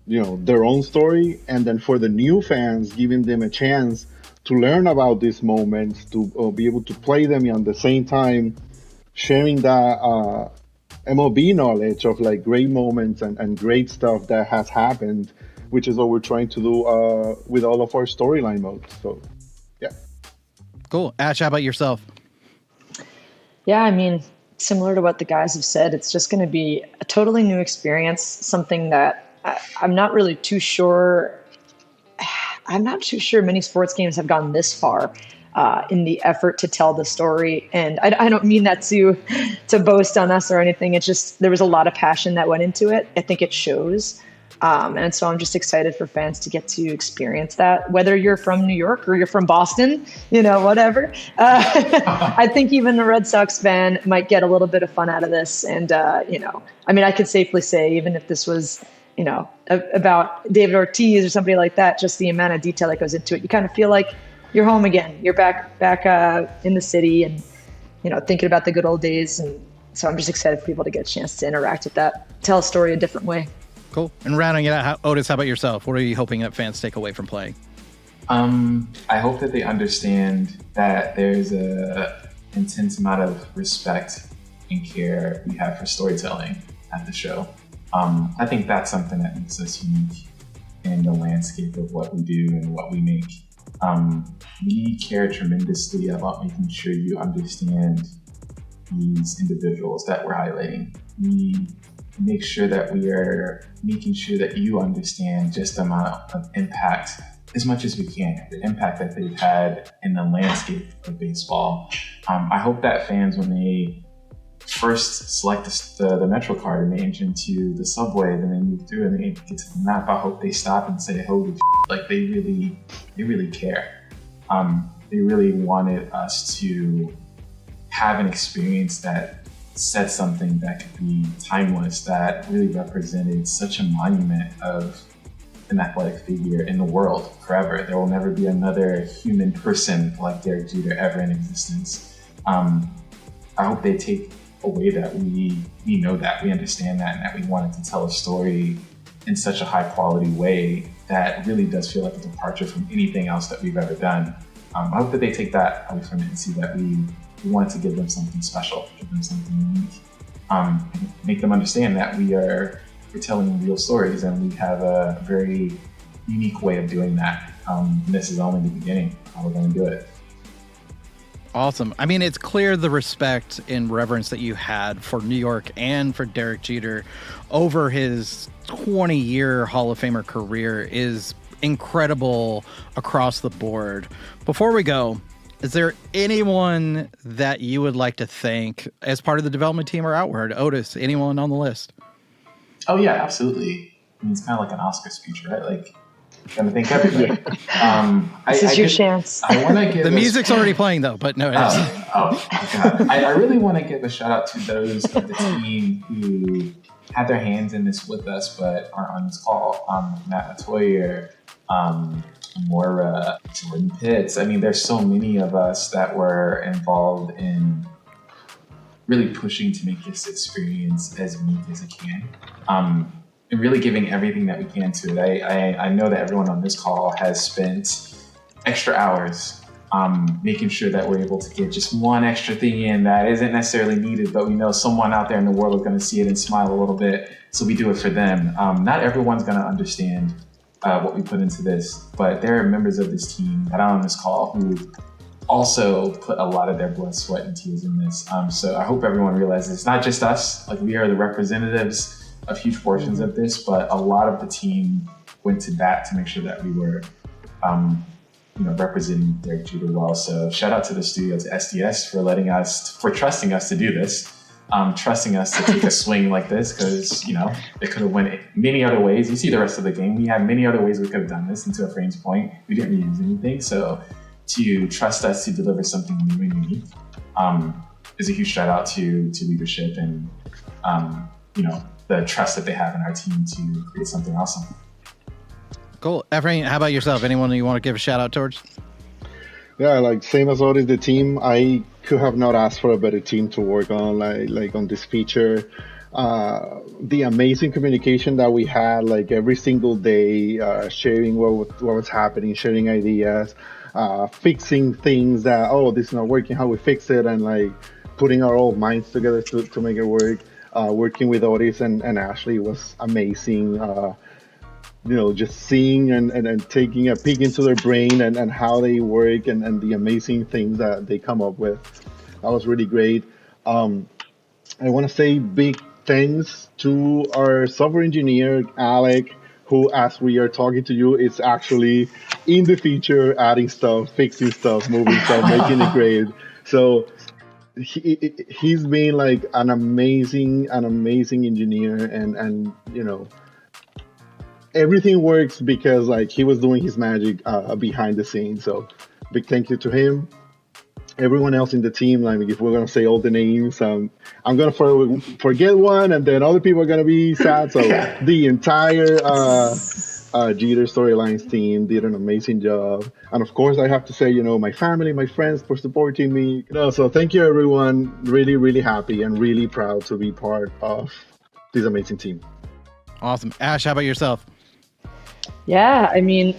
their own story. And then for the new fans, giving them a chance to learn about these moments, to be able to play them at the same time, sharing that MLB knowledge of like great moments and great stuff that has happened, which is what we're trying to do with all of our storyline modes. So, yeah. Cool. Ash, how about yourself? Yeah, I mean, similar to what the guys have said, it's just going to be a totally new experience, something that I'm not really too sure. I'm not too sure many sports games have gone this far in the effort to tell the story. And I don't mean that to boast on us or anything. It's just there was a lot of passion that went into it. I think it shows. And so I'm just excited for fans to get to experience that, whether you're from New York or you're from Boston, whatever. I think even a Red Sox fan might get a little bit of fun out of this. And, I mean, I could safely say, even if this was, about David Ortiz or somebody like that, just the amount of detail that goes into it, you kind of feel like you're home again. You're back in the city and, thinking about the good old days. And so I'm just excited for people to get a chance to interact with that, tell a story a different way. Cool. And rounding it out, Otis, how about yourself? What are you hoping that fans take away from playing? I hope that they understand that there's a intense amount of respect and care we have for storytelling at the show. I think that's something that makes us unique in the landscape of what we do and what we make. We care tremendously about making sure you understand these individuals that we're highlighting. We make sure that we are making sure that you understand just the amount of impact as much as we can, the impact that they've had in the landscape of baseball. I hope that fans, when they first select the Metro card and they enter into the subway, then they move through and they get to the map, I hope they stop and say, holy shit, like they really care. They really wanted us to have an experience that said something that could be timeless, that really represented such a monument of an athletic figure in the world forever. There will never be another human person like Derek Jeter ever in existence. I hope they take away that we know that, we understand that, and that we wanted to tell a story in such a high quality way that really does feel like a departure from anything else that we've ever done. I hope that they take that away from it and see that we wanted to give them something special, give them something unique, and make them understand that we're telling real stories and we have a very unique way of doing that. This is only the beginning of how we're going to do it. Awesome. I mean, it's clear the respect and reverence that you had for New York and for Derek Jeter over his 20-year Hall of Famer career is incredible across the board. Before we go, is there anyone that you would like to thank as part of the development team or outward? Otis, anyone on the list? Oh, yeah, absolutely. I mean, it's kind of like an Oscar speech, right? Like, I'm going to thank everybody. This is your chance. I want to give the music's already playing, though, but no. God. I really want to give a shout out to those of the team who had their hands in this with us, but aren't on this call. Matt Latoyer, Moira, Jordan Pitts. I mean, there's so many of us that were involved in really pushing to make this experience as unique as it can. And really giving everything that we can to it. I know that everyone on this call has spent extra hours making sure that we're able to get just one extra thing in that isn't necessarily needed, but we know someone out there in the world is going to see it and smile a little bit, so we do it for them. Not everyone's going to understand what we put into this, but there are members of this team that are on this call who also put a lot of their blood, sweat, and tears in this. So I hope everyone realizes it's not just us, like we are the representatives of huge portions of this, but a lot of the team went to bat to make sure that we were representing Derek Jeter well. So shout out to the studio, to SDS for trusting us to do this, trusting us to take a swing like this, because it could have went many other ways. You see the rest of the game. We had many other ways we could have done this, and to a Frame's point, we didn't use anything. So to trust us to deliver something new and unique is a huge shout out to leadership and the trust that they have in our team to create something awesome. Cool. Efrain, how about yourself? Anyone you want to give a shout out towards? Yeah, like same as always, the team. I could have not asked for a better team to work on, like on this feature. The amazing communication that we had, like every single day, sharing what was happening, sharing ideas, fixing things that, oh, this is not working, how we fix it, and like putting our old minds together to make it work. Working with Otis and Ashley was amazing. Just seeing and taking a peek into their brain and how they work and the amazing things that they come up with. That was really great. I want to say big thanks to our software engineer, Alec, who, as we are talking to you, is actually in the feature, adding stuff, fixing stuff, moving stuff, making it great. So he's been like an amazing engineer, and everything works because like he was doing his magic behind the scenes. So big thank you to him. Everyone else in the team, like if we're gonna say all the names, I'm gonna forget one, and then other people are gonna be sad. So the entire Jeter Storylines team did an amazing job, and of course I have to say, my family, my friends for supporting me. So thank you everyone. Really, really happy and really proud to be part of this amazing team. Awesome. Ash, how about yourself? Yeah, I mean,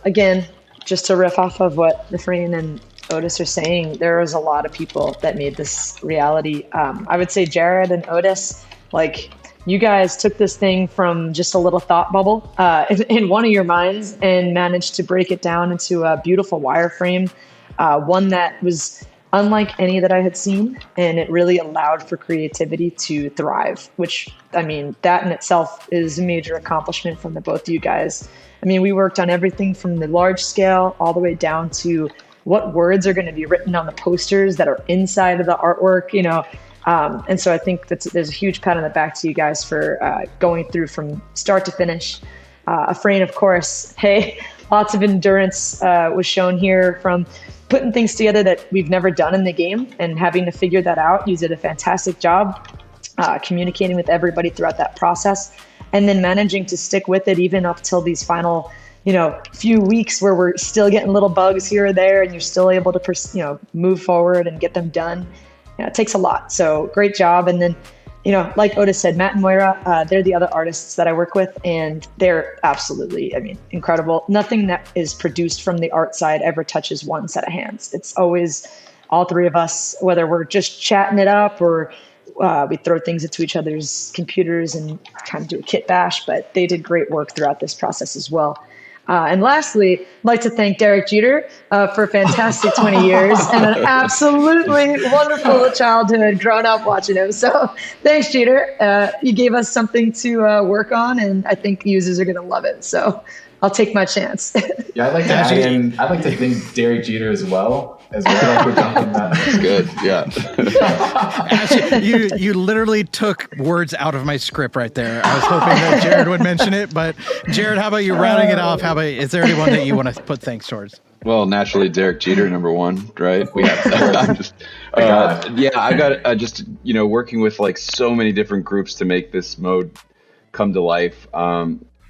again, just to riff off of what Efrain and Otis are saying, there was a lot of people that made this reality. I would say Jared and Otis, like you guys took this thing from just a little thought bubble in one of your minds and managed to break it down into a beautiful wireframe, one that was unlike any that I had seen, and it really allowed for creativity to thrive, which, I mean, that in itself is a major accomplishment from the both of you guys. I mean, we worked on everything from the large scale all the way down to what words are going to be written on the posters that are inside of the artwork, and so I think there's a huge pat on the back to you guys for going through from start to finish. Efrain, of course, hey, lots of endurance was shown here from putting things together that we've never done in the game and having to figure that out. You did a fantastic job communicating with everybody throughout that process, and then managing to stick with it even up till these final few weeks where we're still getting little bugs here or there, and you're still able to move forward and get them done. It takes a lot. So great job. And then like Otis said, Matt and Moira, they're the other artists that I work with, and they're absolutely, incredible. Nothing that is produced from the art side ever touches one set of hands. It's always all three of us, whether we're just chatting it up or we throw things into each other's computers and kind of do a kit bash, but they did great work throughout this process as well. And lastly, I'd like to thank Derek Jeter for a fantastic 20 years and an absolutely wonderful childhood growing up watching him. So thanks, Jeter. You gave us something to work on, and I think users are going to love it. So I'll take my chance. Yeah, I'd like to add in, I'd like to thank Derek Jeter as well. That's good. Yeah. Actually, you literally took words out of my script right there. I was hoping that Jared would mention it, but Jared, how about you rounding it off? Is there anyone that you want to put thanks towards? Well, naturally, Derek Jeter, number one, right? We have I'm just, I got just working with like so many different groups to make this mode come to life.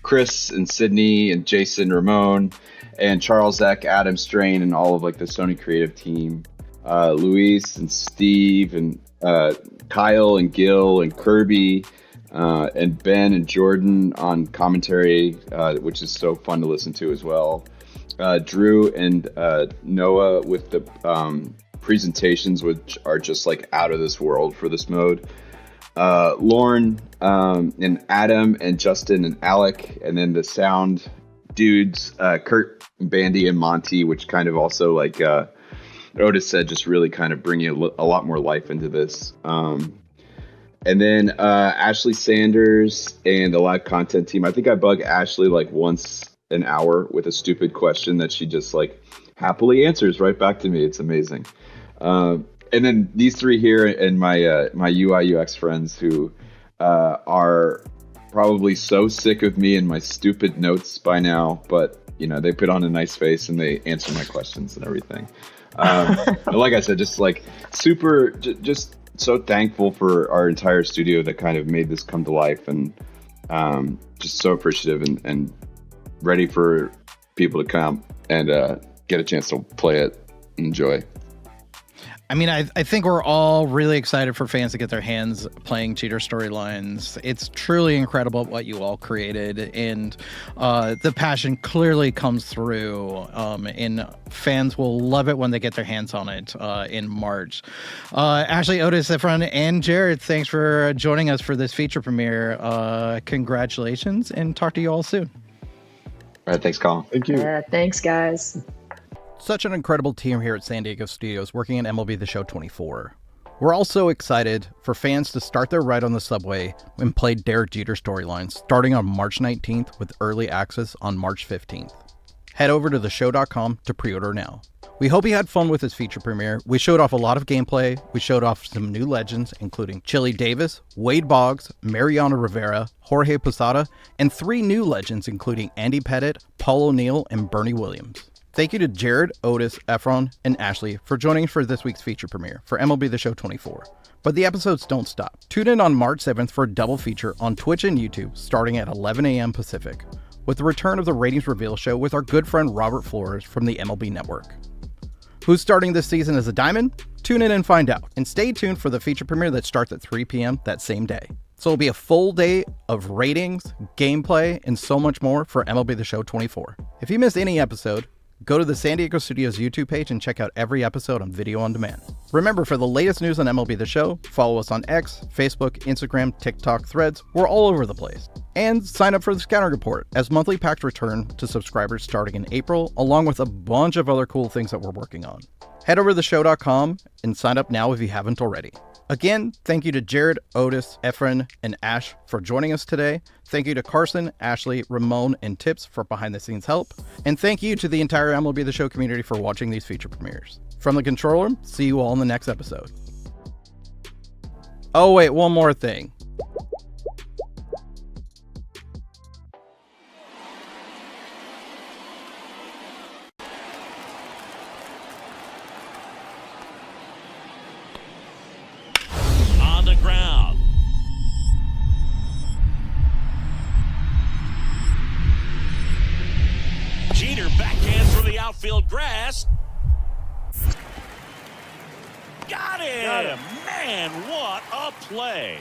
Chris and Sydney and Jason, Ramon, and Charles Eck, Adam Strain, and all of like the Sony creative team, Luis and Steve and Kyle and Gil and Kirby and Ben and Jordan on commentary, which is so fun to listen to as well. Drew and Noah with the presentations, which are just like out of this world for this mode. Lauren and Adam and Justin and Alec, and then the sound dudes, Kurt, Bandy, and Monty, which kind of also, like Otis said, just really kind of bringing a lot more life into this. And then Ashley Sanders and the live content team. I think I bug Ashley like once an hour with a stupid question that she just like happily answers right back to me. It's amazing. And then these three here and my UI UX friends who are probably so sick of me and my stupid notes by now, but they put on a nice face and they answer my questions and everything. But like I said, just like super, just so thankful for our entire studio that kind of made this come to life, and just so appreciative and ready for people to come and get a chance to play it and enjoy. I mean, I think we're all really excited for fans to get their hands playing Cheater Storylines. It's truly incredible what you all created, and the passion clearly comes through, and fans will love it when they get their hands on it in March. Ashley, Otis, Efron, and Jared, thanks for joining us for this feature premiere. Congratulations, and talk to you all soon. All right, thanks, Colin. Thank you. Thanks, guys. Such an incredible team here at San Diego Studios working on MLB The Show 24. We're also excited for fans to start their ride on the subway and play Derek Jeter Storylines starting on March 19th with early access on March 15th. Head over to theshow.com to pre-order now. We hope you had fun with this feature premiere. We showed off a lot of gameplay. We showed off some new legends, including Chili Davis, Wade Boggs, Mariano Rivera, Jorge Posada, and 3 new legends, including Andy Pettitte, Paul O'Neill, and Bernie Williams. Thank you to Jared, Otis, Efron, and Ashley for joining us for this week's feature premiere for MLB The Show 24. But the episodes don't stop. Tune in on March 7th for a double feature on Twitch and YouTube starting at 11 a.m. Pacific, with the return of the Ratings Reveal show with our good friend Robert Flores from the MLB Network. Who's starting this season as a Diamond? Tune in and find out. And stay tuned for the feature premiere that starts at 3 p.m. that same day. So it'll be a full day of ratings, gameplay, and so much more for MLB The Show 24. If you missed any episode, go to the San Diego Studios YouTube page and check out every episode on video on demand. Remember, for the latest news on MLB The Show, follow us on X, Facebook, Instagram, TikTok, Threads. We're all over the place. And sign up for the Scouting Report, as monthly packs return to subscribers starting in April, along with a bunch of other cool things that we're working on. Head over to theshow.com and sign up now if you haven't already. Again, thank you to Jared, Otis, Efren, and Ash for joining us today. Thank you to Carson, Ashley, Ramon, and Tips for behind-the-scenes help. And thank you to the entire MLB The Show community for watching these feature premieres. From the control room, see you all in the next episode. Oh wait, one more thing. Ground. Jeter backhands from the outfield grass. Got him! Man, what a play!